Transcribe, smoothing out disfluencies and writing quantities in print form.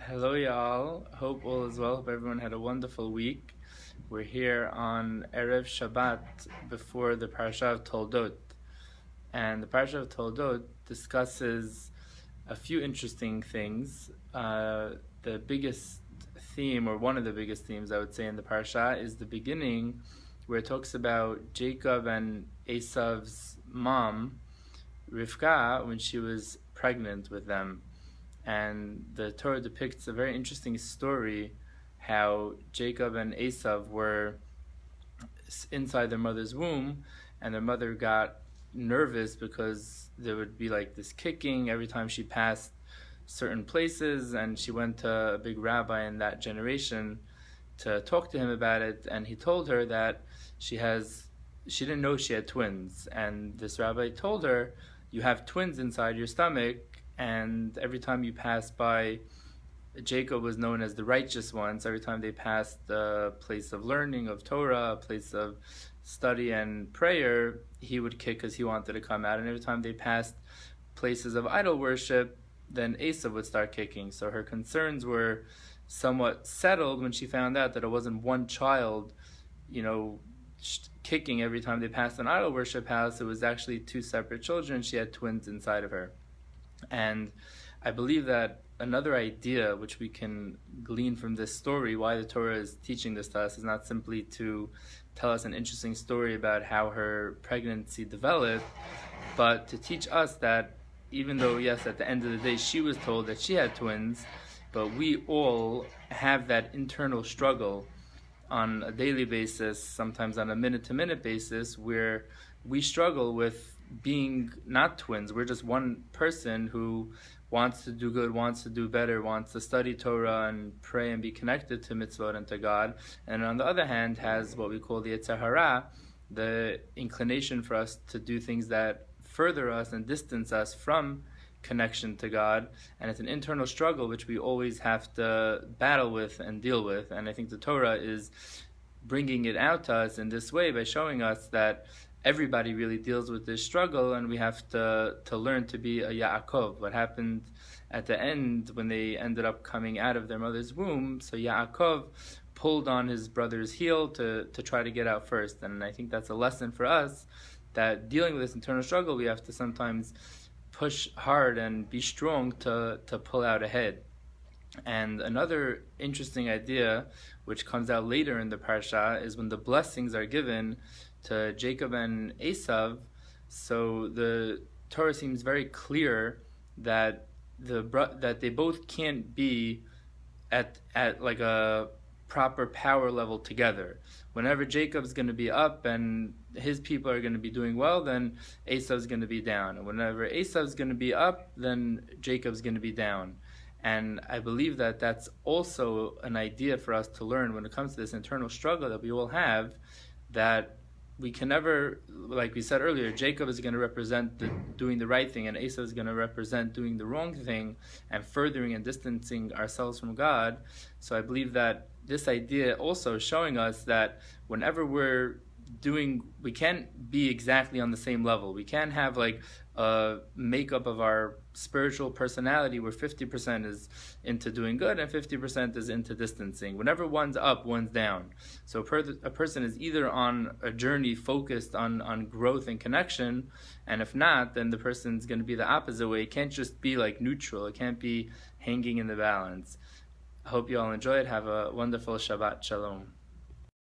Hello, y'all. Hope all is well. Hope everyone had a wonderful week. We're here on Erev Shabbat before the Parsha of Toldos. And the Parsha of Toldos discusses a few interesting things. The biggest theme, or one of the biggest themes I would say in the Parsha, is the beginning where it talks about Jacob and Esav's mom, Rivka, when she was pregnant with them. And the Torah depicts a very interesting story how Jacob and Esav were inside their mother's womb, and their mother got nervous because there would be like this kicking every time she passed certain places, and she went to a big rabbi in that generation to talk to him about it, and he told her that she didn't know she had twins, and this rabbi told her, you have twins inside your stomach, and every time you pass by, Jacob was known as the righteous one, so every time they passed a place of learning, of Torah, a place of study and prayer, he would kick because he wanted to come out, and every time they passed places of idol worship, then Esav would start kicking. So her concerns were somewhat settled when she found out that it wasn't one child, kicking every time they passed an idol worship house. It was actually two separate children. She had twins inside of her. And I believe that another idea which we can glean from this story, why the Torah is teaching this to us, is not simply to tell us an interesting story about how her pregnancy developed, but to teach us that even though, yes, at the end of the day she was told that she had twins, but we all have that internal struggle on a daily basis, sometimes on a minute-to-minute basis, where we struggle with being not twins. We're just one person who wants to do good, wants to do better, wants to study Torah and pray and be connected to mitzvot and to God, and on the other hand has what we call the Yetzer Hara, the inclination for us to do things that further us and distance us from connection to God, and it's an internal struggle which we always have to battle with and deal with. And I think the Torah is bringing it out to us in this way by showing us that everybody really deals with this struggle, and we have to learn to be a Yaakov. What happened at the end when they ended up coming out of their mother's womb, so Yaakov pulled on his brother's heel to try to get out first. And I think that's a lesson for us, that dealing with this internal struggle, we have to sometimes push hard and be strong to pull out ahead. And another interesting idea which comes out later in the Parsha is when the blessings are given to Jacob and Esav. So the Torah seems very clear that that they both can't be at like a proper power level together. Whenever Jacob's going to be up and his people are going to be doing well, then Esav's going to be down. And whenever Esav's going to be up, then Jacob's going to be down. And I believe that that's also an idea for us to learn when it comes to this internal struggle that we all have, that we can never, like we said earlier, Jacob is going to represent doing the right thing, and Esau is going to represent doing the wrong thing and furthering and distancing ourselves from God. So I believe that this idea also is showing us that whenever we're doing, we can't be exactly on the same level. We can't have like a makeup of our spiritual personality where 50% is into doing good and 50% is into distancing. Whenever one's up, one's down. So a person is either on a journey focused on growth and connection, and if not, then the person's going to be the opposite way. It can't just be like neutral. It can't be hanging in the balance. I hope you all enjoy it. Have a wonderful Shabbat Shalom.